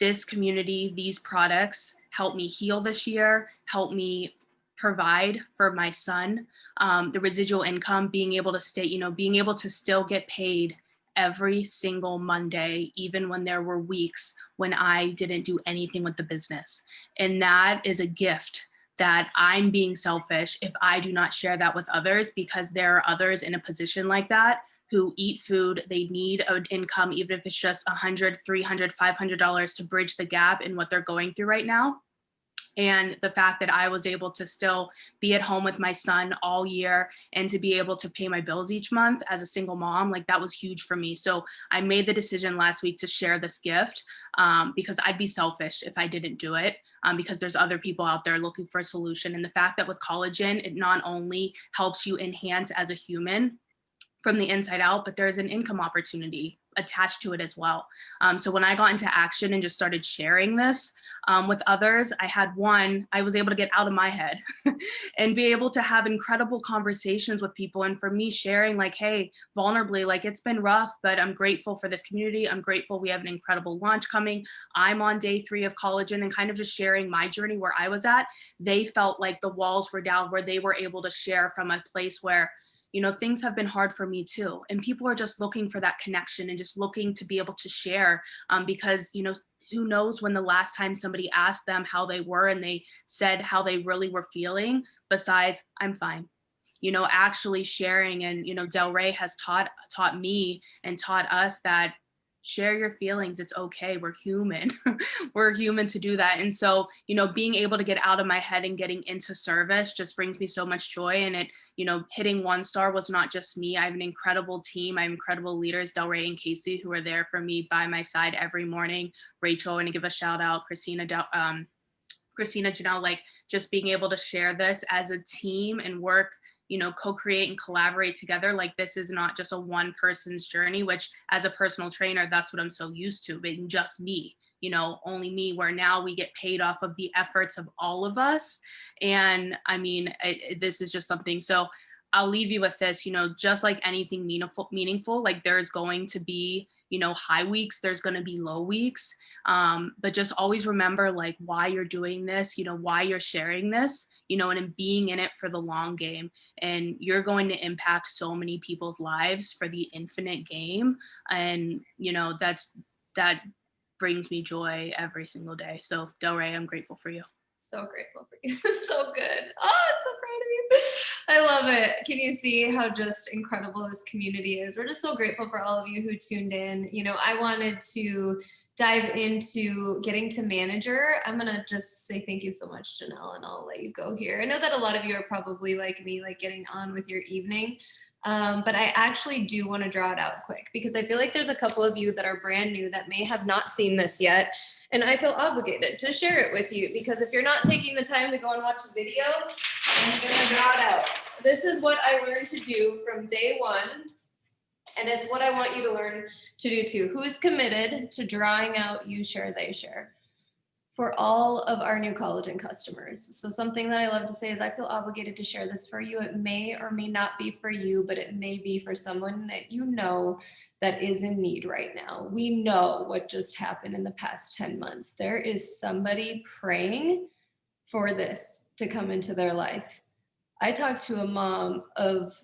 this community, these products helped me heal this year, helped me provide for my son, the residual income, being able to stay, you know, being able to still get paid every single Monday, even when there were weeks when I didn't do anything with the business. And that is a gift that I'm being selfish if I do not share that with others, because there are others in a position like that who eat food, they need an income, even if it's just $100, $300, $500 to bridge the gap in what they're going through right now. And the fact that I was able to still be at home with my son all year and to be able to pay my bills each month as a single mom, like, that was huge for me. So I made the decision last week to share this gift, because I'd be selfish if I didn't do it, because there's other people out there looking for a solution. And the fact that with collagen, it not only helps you enhance as a human from the inside out, but there's an income opportunity attached to it as well. So when I got into action and just started sharing this with others, I was able to get out of my head and be able to have incredible conversations with people. And for me, sharing, like, hey, vulnerably, like, it's been rough, but I'm grateful for this community. I'm grateful we have an incredible launch coming. I'm on day 3 of collagen, and kind of just sharing my journey where I was at. They felt like the walls were down, where they were able to share from a place where, you know, things have been hard for me too. And people are just looking for that connection and just looking to be able to share, because, you know, who knows when the last time somebody asked them how they were and they said how they really were feeling, besides, I'm fine. You know, actually sharing. And, you know, Delray has taught me and taught us that share your feelings. It's okay. We're human. We're human to do that. And so, being able to get out of my head and getting into service just brings me so much joy. And it, hitting 1 star was not just me. I have an incredible team. I have incredible leaders, Delray and Casey, who are there for me by my side every morning. Rachel, and to give a shout out, Christina, Janelle, like just being able to share this as a team and work, co-create and collaborate together. Like this is not just a one person's journey, which as a personal trainer, that's what I'm so used to, being just me, only me, where now we get paid off of the efforts of all of us. And I mean, this is just something. So I'll leave you with this, just like anything meaningful, like there's going to be, high weeks, there's going to be low weeks. But just always remember like why you're doing this, why you're sharing this, and in being in it for the long game. And you're going to impact so many people's lives for the infinite game. And, that brings me joy every single day. So Delray, I'm grateful for you. So grateful for you. So good. Oh, so proud of you. I love it. Can you see how just incredible this community is? We're just so grateful for all of you who tuned in. I wanted to dive into getting to manager. I'm going to just say thank you so much, Janelle, and I'll let you go here. I know that a lot of you are probably like me, like getting on with your evening. But I actually do want to draw it out quick because I feel like there's a couple of you that are brand new that may have not seen this yet. And I feel obligated to share it with you because if you're not taking the time to go and watch the video, I'm going to draw it out. This is what I learned to do from day one. And it's what I want you to learn to do too. Who's committed to drawing out you share, they share? For all of our new Collagen customers. So something that I love to say is I feel obligated to share this for you. It may or may not be for you, but it may be for someone that you know that is in need right now. We know what just happened in the past 10 months. There is somebody praying for this to come into their life. I talked to a mom of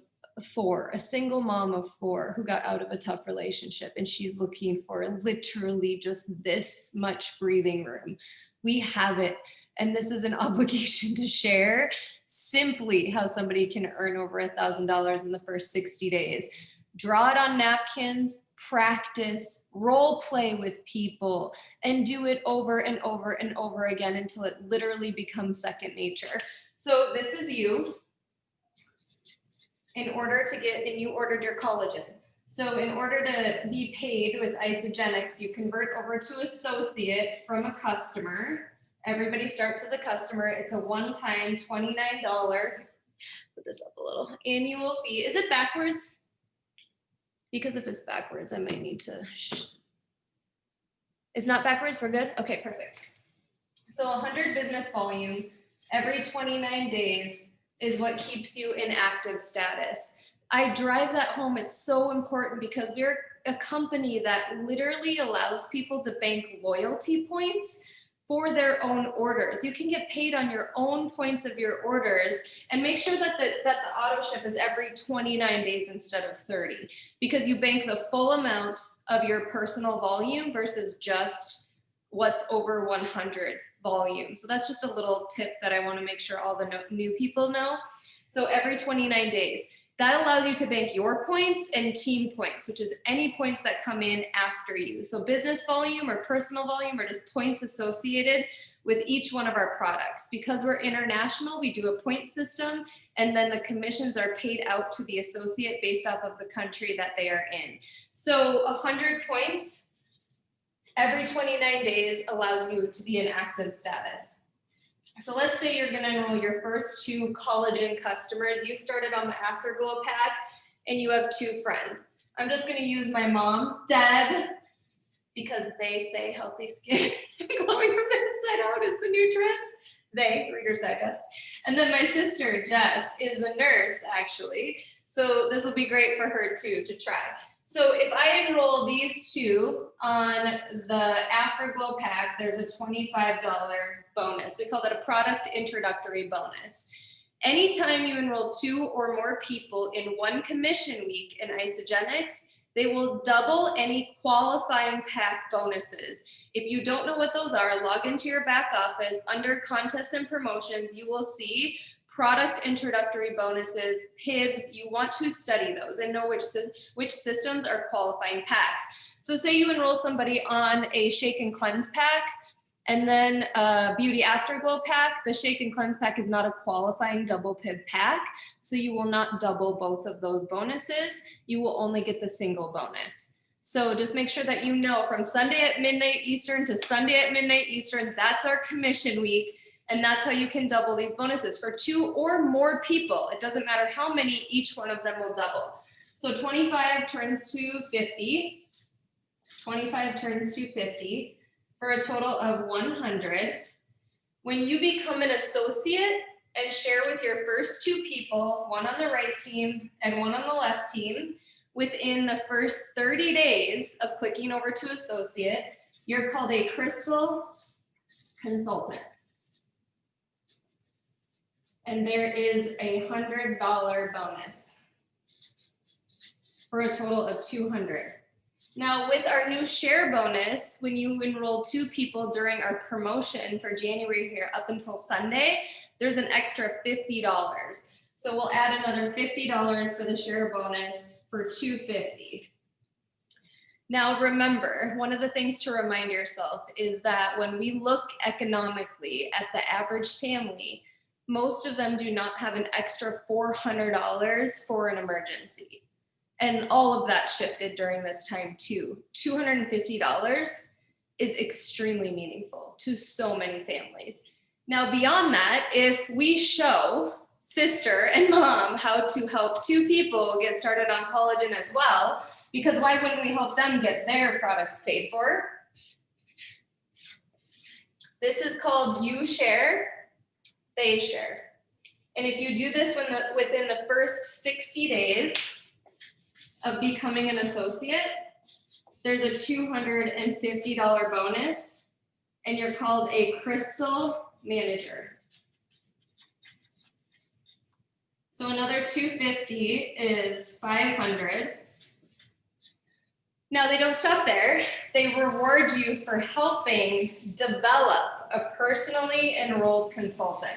4, a single mom of 4 who got out of a tough relationship, and she's looking for literally just this much breathing room. We have it, and this is an obligation to share simply how somebody can earn over $1,000 in the first 60 days. Draw it on napkins, practice, role play with people, and do it over and over and over again until it literally becomes second nature. So this is you. In order to get, and you ordered your collagen. So in order to be paid with Isagenix, you convert over to associate from a customer. Everybody starts as a customer. It's a one-time $29, put this up a little, annual fee. Is it backwards? Because if it's backwards, I might need to, It's not backwards, we're good? Okay, perfect. So 100 business volume every 29 days is what keeps you in active status. I drive that home. It's so important because we're a company that literally allows people to bank loyalty points for their own orders. You can get paid on your own points of your orders, and make sure that the auto ship is every 29 days instead of 30, because you bank the full amount of your personal volume versus just what's over 100 volume. So that's just a little tip that I want to make sure all the new people know. So every 29 days, that allows you to bank your points and team points, which is any points that come in after you. So business volume or personal volume are just points associated with each one of our products. Because we're international, we do a point system, and then the commissions are paid out to the associate based off of the country that they are in. So 100 points every 29 days allows you to be in active status. So let's say you're going to enroll your first 2 collagen customers. You started on the Afterglow pack and you have 2 friends. I'm just going to use my mom, Deb, because they say healthy skin glowing from the inside out is the new trend. They, Reader's Digest. And then my sister, Jess, is a nurse actually. So this will be great for her too to try. So if I enroll these 2 on the Afterglow pack, there's a $25 bonus. We call that a product introductory bonus. Anytime you enroll 2 or more people in one commission week in Isagenix, they will double any qualifying pack bonuses. If you don't know what those are, log into your back office. Under contests and promotions, you will see product introductory bonuses, PIBs, you want to study those and know which systems are qualifying packs. So say you enroll somebody on a shake and cleanse pack and then a beauty afterglow pack. The shake and cleanse pack is not a qualifying double PIB pack, so you will not double both of those bonuses. You will only get the single bonus. So just make sure that you know from Sunday at midnight Eastern to Sunday at midnight Eastern, that's our commission week. And that's how you can double these bonuses for 2 or more people. It doesn't matter how many, each one of them will double. So 25 turns to 50. 25 turns to 50 for a total of 100. When you become an associate and share with your first 2 people, one on the right team and one on the left team, within the first 30 days of clicking over to associate, you're called a crystal consultant. And there is a $100 bonus for a total of 200. Now with our new share bonus, when you enroll 2 people during our promotion for January here up until Sunday, there's an extra $50. So we'll add another $50 for the share bonus for $250. Now remember, one of the things to remind yourself is that when we look economically at the average family, most of them do not have an extra $400 for an emergency. And all of that shifted during this time too. $250 is extremely meaningful to so many families. Now, beyond that, if we show sister and mom how to help 2 people get started on collagen as well, because why wouldn't we help them get their products paid for? This is called you share, they share. And if you do this within the first 60 days of becoming an associate, there's a $250 bonus, and you're called a crystal manager. So another 250 is 500. Now they don't stop there. They reward you for helping develop a personally enrolled consultant.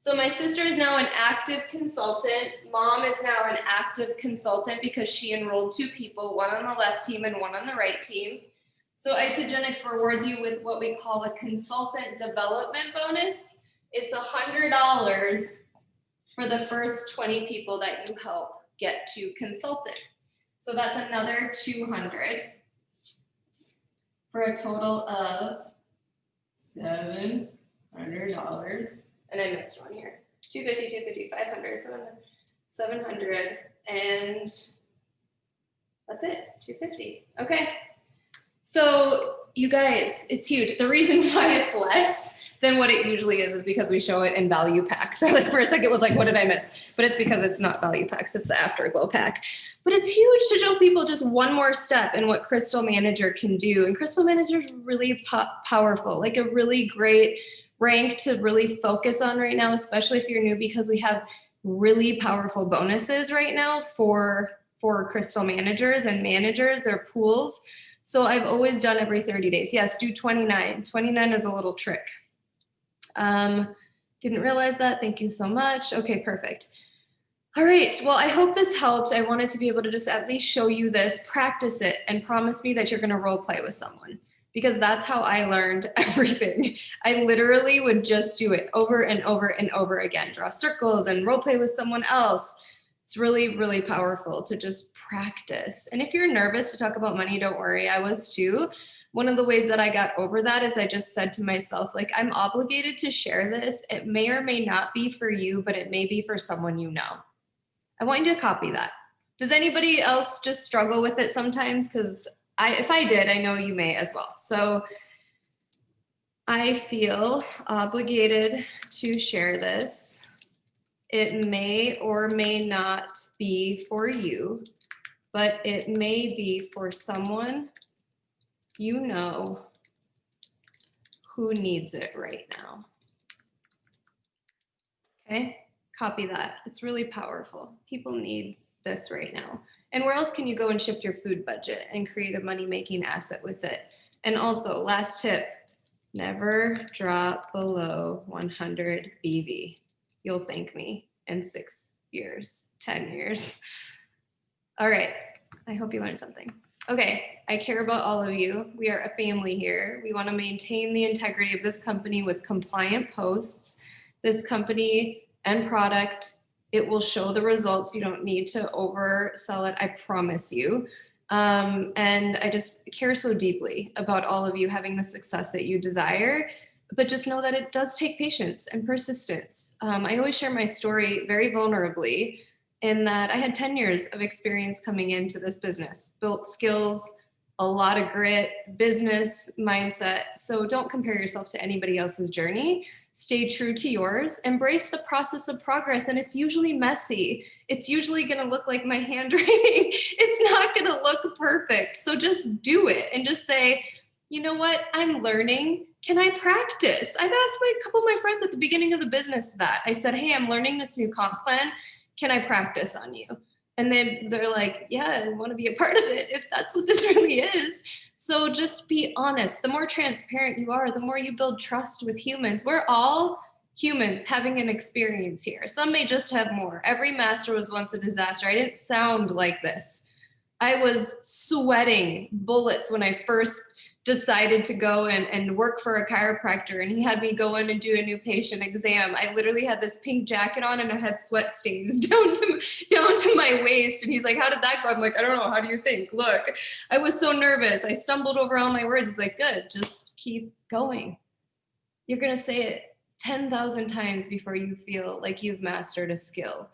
So my sister is now an active consultant. Mom is now an active consultant because she enrolled 2 people, one on the left team and one on the right team. So Isagenix rewards you with what we call a consultant development bonus. It's $100 for the first 20 people that you help get to consultant. So that's another 200 for a total of $700. And I missed one here. 250, 250, 500, 700, and that's it, 250. Okay. So you guys, it's huge. The reason why it's less than what it usually is because we show it in value packs. So like for a second it was like, what did I miss? But it's because it's not value packs, it's the afterglow pack. But it's huge to show people just one more step in what Crystal Manager can do. And Crystal Manager is really powerful, like a really great rank to really focus on right now, especially if you're new, because we have really powerful bonuses right now for Crystal managers and managers, their pools. So I've always done every 30 days. Yes, do 29. 29 is a little trick. Didn't realize that. Thank you so much. Okay, perfect. All right. Well, I hope this helped. I wanted to be able to just at least show you this, practice it, and promise me that you're going to role play with someone, because that's how I learned everything. I literally would just do it over and over and over again, draw circles and role play with someone else. It's really, really powerful to just practice. And if you're nervous to talk about money, don't worry. I was too. One of the ways that I got over that is I just said to myself, like, I'm obligated to share this. It may or may not be for you, but it may be for someone you know. I want you to copy that. Does anybody else just struggle with it sometimes? Because if I did, I know you may as well. So I feel obligated to share this. It may or may not be for you, but it may be for someone you know who needs it right now. Okay, copy that. It's really powerful. People need this right now. And where else can you go and shift your food budget and create a money-making asset with it? And also, last tip, never drop below 100 BV. You'll thank me in 6 years, 10 years. All right. I hope you learned something. Okay. I care about all of you. We are a family here. We want to maintain the integrity of this company with compliant posts. This company and product, it will show the results. You don't need to oversell it. I promise you. And I just care so deeply about all of you having the success that you desire. But just know that it does take patience and persistence. I always share my story very vulnerably in that I had 10 years of experience coming into this business, built skills, a lot of grit, business mindset. So don't compare yourself to anybody else's journey. Stay true to yours, embrace the process of progress. And it's usually messy. It's usually going to look like my handwriting. It's not going to look perfect. So just do it and just say, you know what? I'm learning. Can I practice? I've asked a couple of my friends at the beginning of the business that. I said, hey, I'm learning this new comp plan. Can I practice on you? And they're like, yeah, I want to be a part of it if that's what this really is. So just be honest. The more transparent you are, the more you build trust with humans. We're all humans having an experience here. Some may just have more. Every master was once a disaster. I didn't sound like this. I was sweating bullets when I first decided to go and work for a chiropractor, and he had me go in and do a new patient exam. I literally had this pink jacket on and I had sweat stains down to my waist. And he's like, how did that go? I'm like, I don't know. How do you think? Look, I was so nervous. I stumbled over all my words. He's like, good, just keep going. You're going to say it 10,000 times before you feel like you've mastered a skill.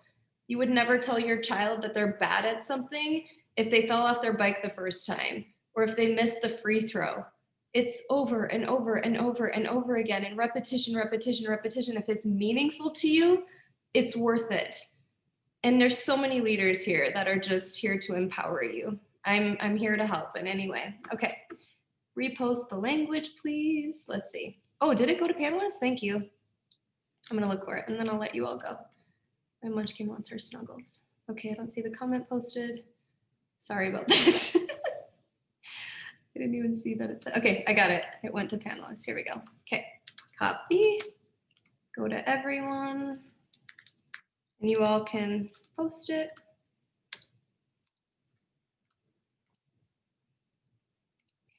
You would never tell your child that they're bad at something if they fell off their bike the first time, or if they missed the free throw. It's over and over and over and over again, and repetition, repetition, repetition. If it's meaningful to you, it's worth it. And there's so many leaders here that are just here to empower you. I'm here to help in any way. Okay, repost the language, please. Let's see. Oh, did it go to panelists? Thank you. I'm gonna look for it and then I'll let you all go. My munchkin wants her snuggles. Okay, I don't see the comment posted. Sorry about that. I didn't even see that it said, okay, I got it. It went to panelists. Here we go. Okay, copy, go to everyone, and you all can post it.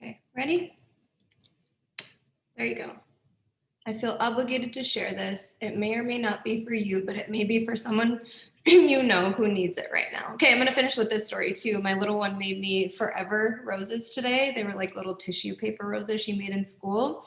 Okay, ready? There you go. I feel obligated to share this. It may or may not be for you, but it may be for someone you know who needs it right now. Okay, I'm gonna finish with this story too. My little one made me forever roses today. They were like little tissue paper roses she made in school.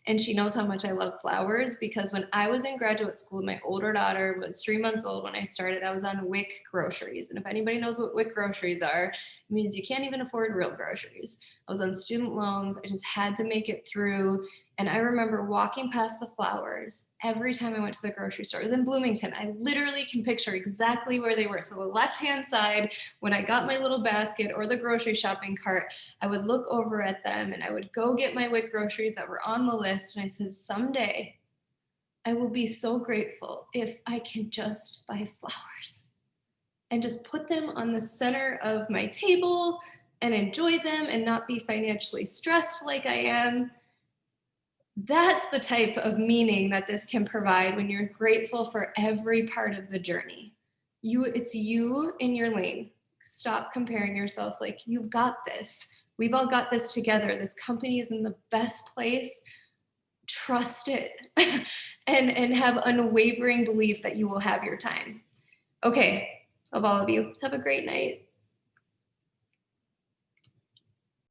And she knows how much I love flowers because when I was in graduate school, my older daughter was 3 months old when I started. I was on WIC groceries. And if anybody knows what WIC groceries are, it means you can't even afford real groceries. I was on student loans. I just had to make it through. And I remember walking past the flowers every time I went to the grocery store. It was in Bloomington. I literally can picture exactly where they were. To the left-hand side, when I got my little basket or the grocery shopping cart, I would look over at them and I would go get my WIC groceries that were on the list. And I said, someday I will be so grateful if I can just buy flowers and just put them on the center of my table and enjoy them and not be financially stressed like I am. That's the type of meaning that this can provide when you're grateful for every part of the journey. It's you in your lane. Stop comparing yourself. Like, you've got this. We've all got this together. This company is in the best place. Trust it and have unwavering belief that you will have your time. Okay, of all of you, have a great night.